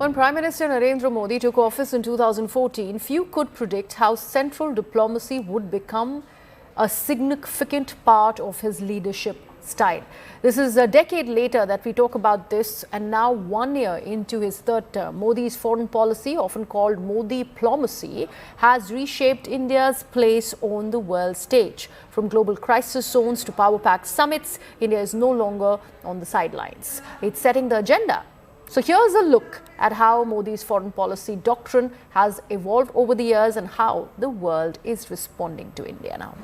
When Prime Minister Narendra Modi took office in 2014, few could predict how central diplomacy would become a significant part of his leadership style. This is a decade later that we talk about this, and now 1 year into his third term, Modi's foreign policy, often called Modiplomacy, has reshaped India's place on the world stage. From global crisis zones to power-packed summits, India is no longer on the sidelines. It's setting the agenda. So here's a look at how Modi's foreign policy doctrine has evolved over the years and how the world is responding to India now.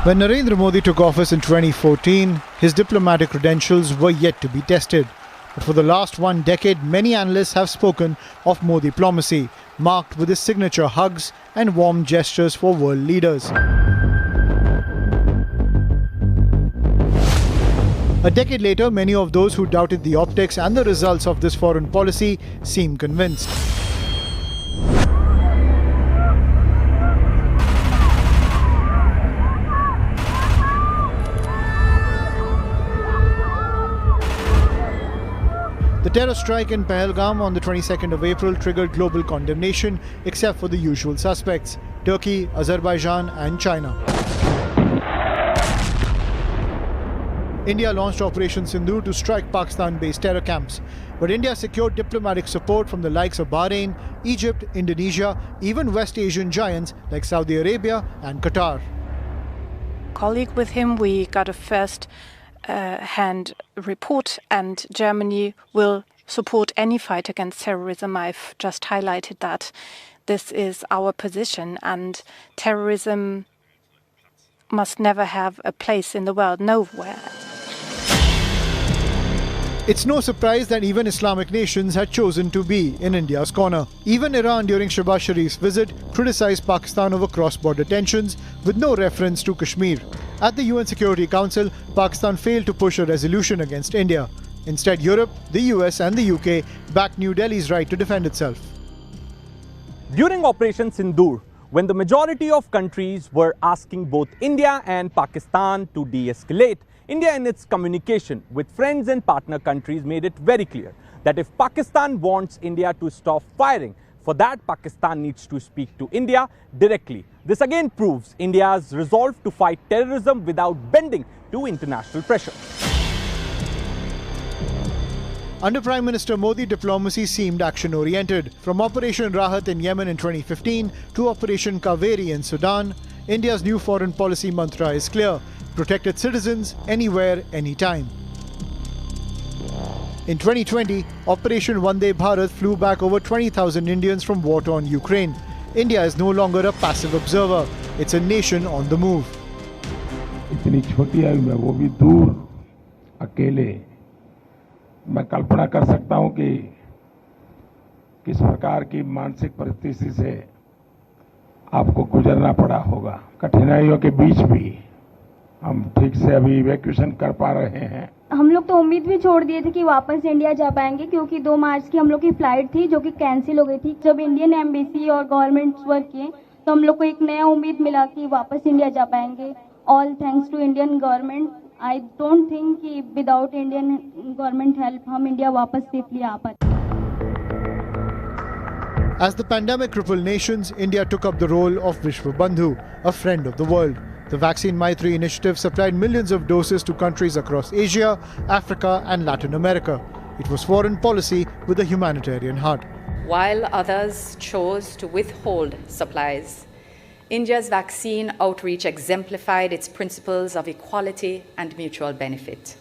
When Narendra Modi took office in 2014, his diplomatic credentials were yet to be tested. But for the last 1 decade, many analysts have spoken of Modiplomacy, marked with his signature hugs and warm gestures for world leaders. A decade later, many of those who doubted the optics and the results of this foreign policy seem convinced. The terror strike in Pahalgam on the 22nd of April triggered global condemnation, except for the usual suspects: Turkey, Azerbaijan and China. India launched Operation Sindoor to strike Pakistan-based terror camps. But India secured diplomatic support from the likes of Bahrain, Egypt, Indonesia, even West Asian giants like Saudi Arabia and Qatar. Colleague with him, we got a first-hand report, and Germany will support any fight against terrorism. I've just highlighted that. This is our position, and terrorism must never have a place in the world, nowhere. It's no surprise that even Islamic nations had chosen to be in India's corner. Even Iran, during Shehbaz Sharif's visit, criticized Pakistan over cross-border tensions with no reference to Kashmir. At the UN Security Council, Pakistan failed to push a resolution against India. Instead, Europe, the US and the UK backed New Delhi's right to defend itself. During Operation Sindoor, when the majority of countries were asking both India and Pakistan to de-escalate, India in its communication with friends and partner countries made it very clear that if Pakistan wants India to stop firing, for that Pakistan needs to speak to India directly. This again proves India's resolve to fight terrorism without bending to international pressure. Under Prime Minister Modi, diplomacy seemed action-oriented. From Operation Rahat in Yemen in 2015 to Operation Kaveri in Sudan, India's new foreign policy mantra is clear: protect its citizens anywhere, anytime. In 2020, Operation Vande Bharat flew back over 20,000 Indians from war-torn Ukraine. India is no longer a passive observer. It's a nation on the move. इतनी छोटी आयु में वो भी दूर अकेले, मैं कल्पना कर सकता हूं कि किस प्रकार की मानसिक परिस्थिति से आपको गुजरना पड़ा होगा। कठिनाइयों के बीच भी हम ठीक से अभी इवैक्यूएशन कर पा रहे हैं। हम लोग तो उम्मीद भी छोड़ दिए थे कि वापस इंडिया जा पाएंगे, क्योंकि 2 मार्च की हम लोग की फ्लाइट थी जो कि कैंसिल हो गई थी। जब इंडियन एम्बेसी और गवर्नमेंट वर्क किए तो हम लोग को एक नया उम्मीद मिला कि वापस इंडिया जा पाएंगे। All thanks to Indian government. I don't think कि विदाउट इंडियन गवर्नमेंट हेल्प हम इंडिया वापस सेफली आ पाते। As the pandemic crippled nations, India took up the role of Vishwa Bandhu, a friend of the world. The Vaccine Maitri initiative supplied millions of doses to countries across Asia, Africa and Latin America. It was foreign policy with a humanitarian heart. While others chose to withhold supplies, India's vaccine outreach exemplified its principles of equality and mutual benefit.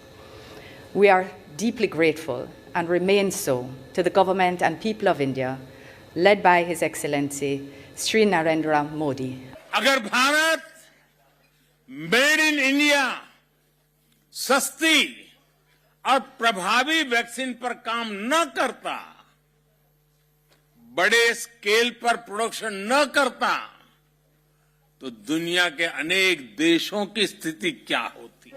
We are deeply grateful and remain so to the government and people of India, led by His Excellency Shri Narendra Modi. अगर Bharat made in India सस्ती और प्रभावी vaccine पर काम न करता, बड़े scale पर प्रोडक्शन न करता, तो दुनिया के अनेक देशों की स्थिति क्या होती।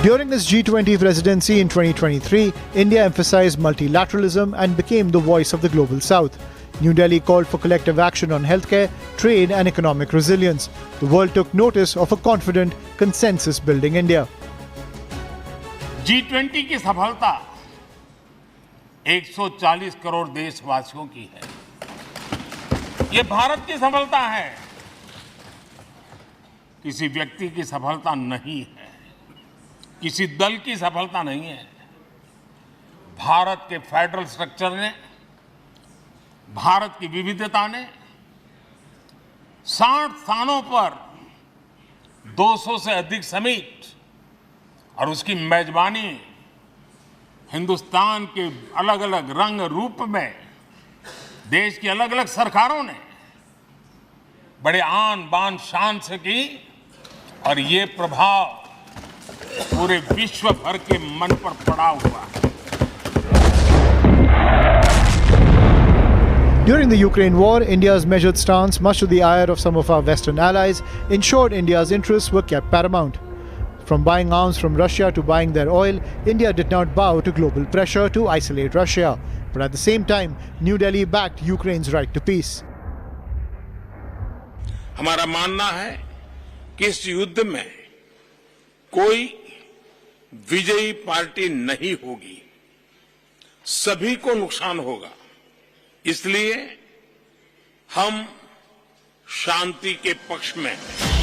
During his G20 presidency in 2023, India emphasized multilateralism and became the voice of the global south. New Delhi called for collective action on healthcare, trade and economic resilience. The world took notice of a confident, consensus-building India. G20 की सफलता 140 करोड़ देशवासियों की है। ये भारत की सफलता है, किसी व्यक्ति की सफलता नहीं है, किसी दल की सफलता नहीं है। भारत के फेडरल स्ट्रक्चर ने, भारत की विविधता ने 60 स्थानों पर 200 से अधिक समिट और उसकी मेजबानी हिंदुस्तान के अलग अलग रंग रूप में देश की अलग अलग सरकारों ने बड़े आन बान शान से की और ये प्रभाव पूरे विश्व भर के मन पर पड़ा हुआ है। During the Ukraine war, India's measured stance, much to the ire of some of our Western allies, ensured India's interests were kept paramount. From buying arms from Russia to buying their oil, India did not bow to global pressure to isolate Russia. But at the same time, New Delhi backed Ukraine's right to peace. हमारा मानना है कि इस युद्ध में कोई विजयी party नहीं होगी, सभी को नुकसान होगा। इसलिए हम शांति के पक्ष में हैं।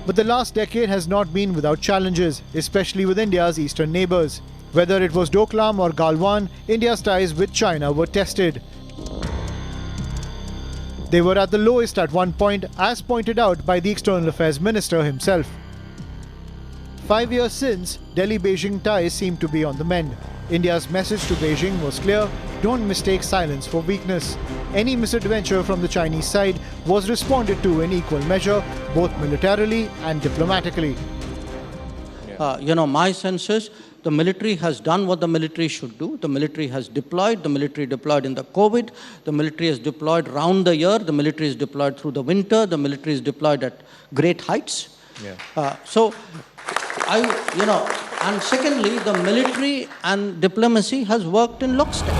But the last decade has not been without challenges, especially with India's eastern neighbours. Whether it was Doklam or Galwan, India's ties with China were tested. They were at the lowest at one point, as pointed out by the External Affairs Minister himself. 5 years since, Delhi-Beijing ties seem to be on the mend. India's message to Beijing was clear: don't mistake silence for weakness. Any misadventure from the Chinese side was responded to in equal measure, both militarily and diplomatically. My sense is the military has done what the military should do. The military has deployed. The military deployed in the COVID. The military is deployed round the year. The military is deployed through the winter. The military is deployed at great heights. And secondly, the military and diplomacy has worked in lockstep.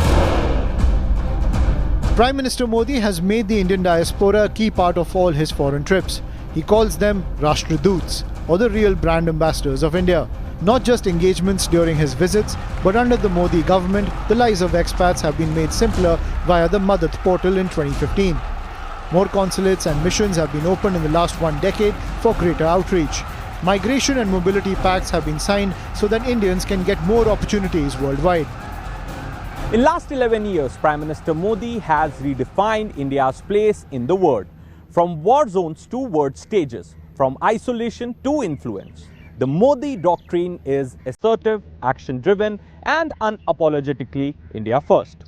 Prime Minister Modi has made the Indian diaspora a key part of all his foreign trips. He calls them Rashtraduts, or the real brand ambassadors of India. Not just engagements during his visits, but under the Modi government, the lives of expats have been made simpler via the Madat portal in 2015. More consulates and missions have been opened in the last 1 decade for greater outreach. Migration and mobility pacts have been signed so that Indians can get more opportunities worldwide. In last 11 years, Prime Minister Modi has redefined India's place in the world. From war zones to world stages, from isolation to influence. The Modi doctrine is assertive, action-driven and unapologetically India first.